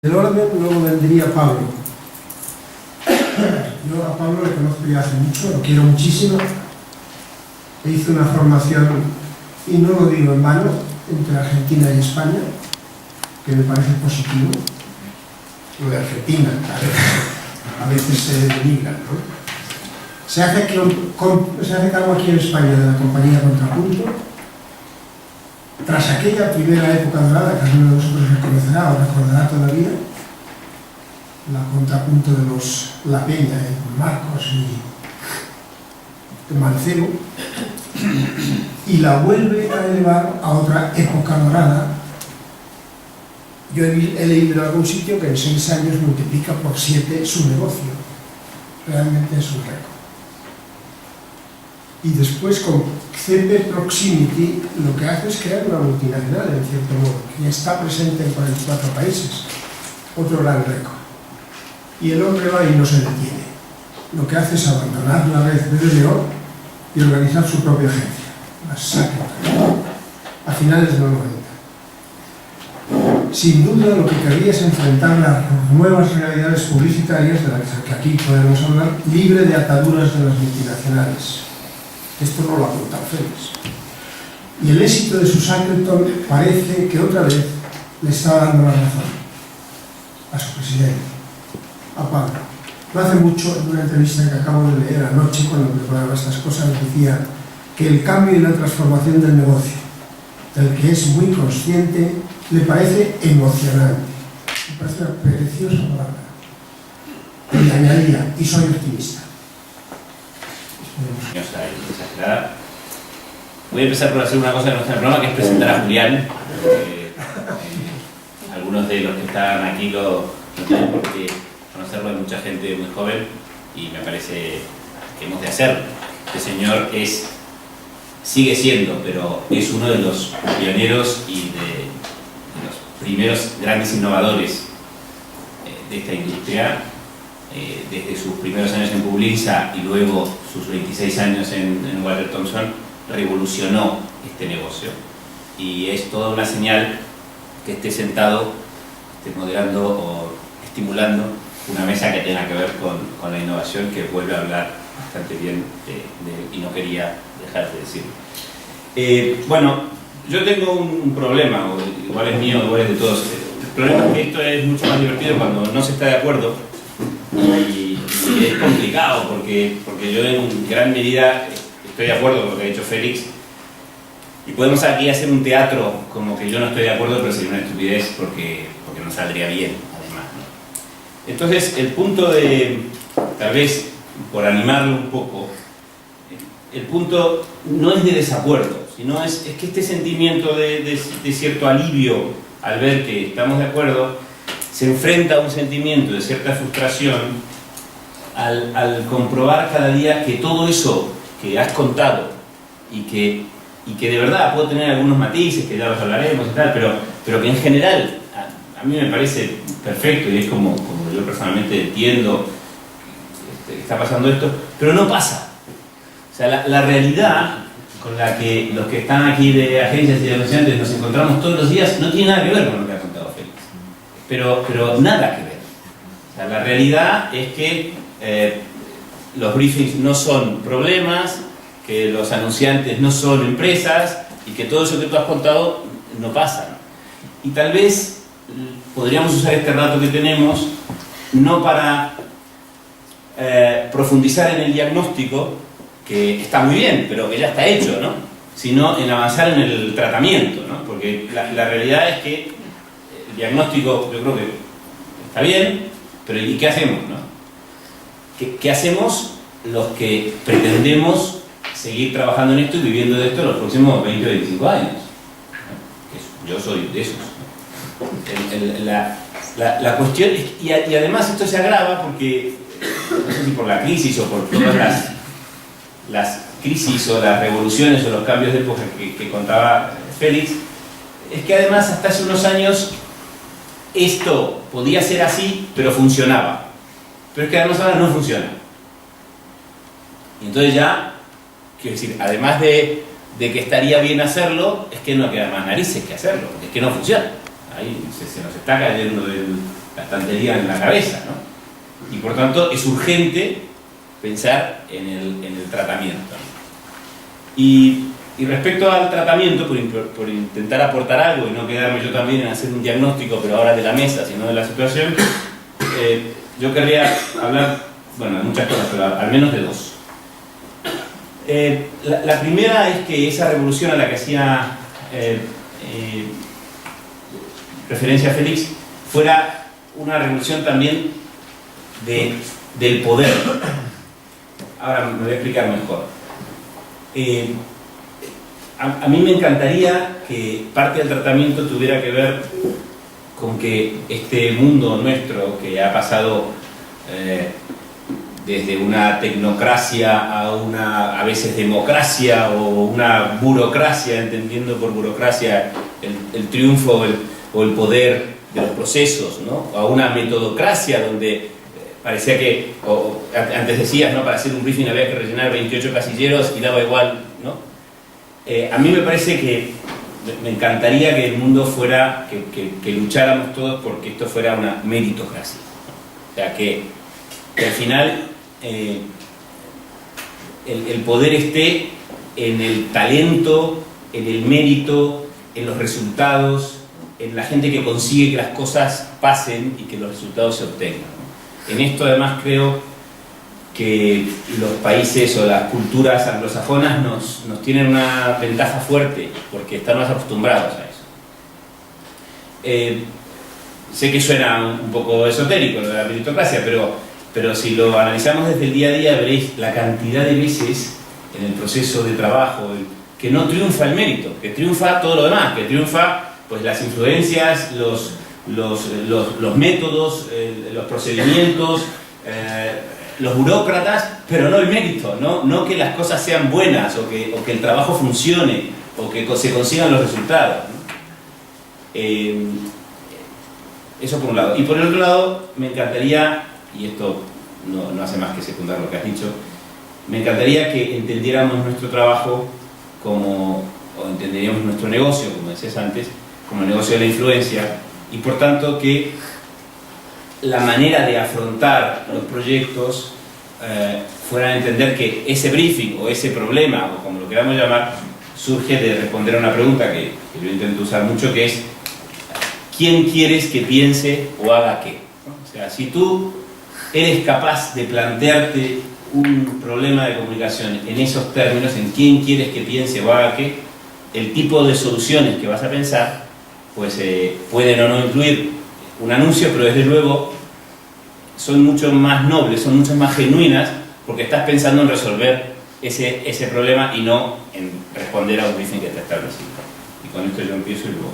El orden luego vendría Pablo. Yo a Pablo le conozco ya hace mucho, lo quiero muchísimo. Le hice una formación, y no lo digo en vano, entre Argentina y España, que me parece positivo. Lo de Argentina, a veces se denigra, ¿no? Se hace cargo aquí en España de la compañía Contrapunto. Tras aquella primera época dorada, que alguno de vosotros reconocerá o recordará todavía, la Contrapunto de los La Peña, Marcos y Mancebo, y la vuelve a elevar a otra época dorada. Yo he leído en algún sitio que en 6 años multiplica por 7 su negocio. Realmente es un récord. Y después con CP Proximity lo que hace es crear una multinacional, en cierto modo, que está presente en 44 países. Otro gran récord. Y el hombre va y no se detiene. Lo que hace es abandonar la red BBDO y organizar su propia agencia, la Shackleton, a finales de los 90. Sin duda lo que querría es enfrentar las nuevas realidades publicitarias de las que aquí podemos hablar, libre de ataduras de las multinacionales. Esto no lo ha contado Félix. Y el éxito de su Shackleton parece que otra vez le está dando la razón a su presidente, a Pablo. No hace mucho, en una entrevista que acabo de leer anoche, cuando preparaba estas cosas, decía que el cambio y la transformación del negocio, del que es muy consciente, le parece emocionante. Me parece una preciosa palabra. Y añadía, y soy optimista. Voy a empezar por hacer una cosa en nuestro programa, que es presentar a Julián. Algunos de los que están aquí lo tienen porque conocerlo, hay mucha gente muy joven y me parece que hemos de hacerlo. Este señor sigue siendo, pero es uno de los pioneros y de los primeros grandes innovadores de esta industria. Desde sus primeros años en Publinza y luego sus 26 años en Walter Thompson, revolucionó este negocio. Y es toda una señal que esté sentado, esté moderando o estimulando una mesa que tenga que ver con la innovación, que vuelve a hablar bastante bien de él, y no quería dejar de decirlo. Bueno, yo tengo un problema, o igual es mío, igual es de todos. El problema es que esto es mucho más divertido cuando no se está de acuerdo. Y es complicado porque yo en gran medida estoy de acuerdo con lo que ha dicho Félix, y podemos aquí hacer un teatro como que yo no estoy de acuerdo, pero sería una estupidez porque no saldría bien, además, ¿no? Entonces el punto de, tal vez por animarlo un poco, el punto no es de desacuerdo, sino es que este sentimiento de cierto alivio al ver que estamos de acuerdo se enfrenta a un sentimiento de cierta frustración al comprobar cada día que todo eso que has contado y que de verdad puede tener algunos matices, que ya los hablaremos y tal, pero que en general a mí me parece perfecto y es como yo personalmente entiendo que está pasando esto, pero no pasa. O sea, la realidad con la que los que están aquí de agencias y de anunciantes nos encontramos todos los días no tiene nada que ver con lo que ha contado Félix. Pero nada que ver. O sea, la realidad es que los briefings no son problemas, que los anunciantes no son empresas y que todo eso que tú has contado no pasa, ¿no? Y tal vez podríamos usar este rato que tenemos no para profundizar en el diagnóstico, que está muy bien, pero que ya está hecho, ¿no? Sino en avanzar en el tratamiento, ¿no? Porque la realidad es que el diagnóstico yo creo que está bien, pero ¿y qué hacemos, no? ¿Qué hacemos los que pretendemos seguir trabajando en esto y viviendo de esto los próximos 20 o 25 años? Yo soy de esos. La cuestión es, y además esto se agrava porque, no sé si por la crisis o por todas las crisis o las revoluciones o los cambios de época que contaba Félix, es que además hasta hace unos años esto podía ser así, pero funcionaba. Pero es que además ahora no funciona. Y entonces ya, quiero decir, además de que estaría bien hacerlo, es que no queda más narices que hacerlo, porque es que no funciona. Ahí se nos está cayendo la estantería en la cabeza, ¿no? Y por tanto es urgente pensar en el tratamiento. Y respecto al tratamiento, por intentar aportar algo y no quedarme yo también en hacer un diagnóstico, pero ahora de la mesa, sino de la situación, yo querría hablar, bueno, de muchas cosas, pero al menos de dos. La primera es que esa revolución a la que hacía referencia a Félix fuera una revolución también del poder. Ahora me voy a explicar mejor. A mí me encantaría que parte del tratamiento tuviera que ver con que este mundo nuestro, que ha pasado desde una tecnocracia a una, a veces, democracia o una burocracia, entendiendo por burocracia el triunfo o el poder de los procesos, ¿no? A una metodocracia donde parecía que, antes decías, ¿no? Para hacer un briefing había que rellenar 28 casilleros y daba igual, ¿no? A mí me parece que me encantaría que el mundo fuera, que lucháramos todos porque esto fuera una meritocracia. O sea, que al final el poder esté en el talento, en el mérito, en los resultados, en la gente que consigue que las cosas pasen y que los resultados se obtengan, ¿no? En esto además creo que los países o las culturas anglosajonas nos tienen una ventaja fuerte porque están más acostumbrados a eso. Sé que suena un poco esotérico lo de la meritocracia, pero si lo analizamos desde el día a día veréis la cantidad de veces en el proceso de trabajo que no triunfa el mérito, que triunfa todo lo demás, que triunfa pues las influencias, los métodos, los procedimientos, los burócratas, pero no el mérito, no que las cosas sean buenas o que el trabajo funcione o que se consigan los resultados, ¿no? Eso por un lado. Y por el otro lado, me encantaría, y esto no hace más que secundar lo que has dicho, me encantaría que entendiéramos nuestro trabajo o entenderíamos nuestro negocio, como decías antes, como el negocio de la influencia, y por tanto que la manera de afrontar los proyectos fuera a entender que ese briefing o ese problema, o como lo queramos llamar, surge de responder a una pregunta que yo intento usar mucho, que es ¿quién quieres que piense o haga qué? ¿No? O sea, si tú eres capaz de plantearte un problema de comunicación en esos términos, en quién quieres que piense o haga qué, el tipo de soluciones que vas a pensar pues pueden o no incluir un anuncio, pero desde luego son mucho más nobles, son mucho más genuinas, porque estás pensando en resolver ese problema y no en responder a un briefing que está establecido. Y con esto yo empiezo y luego...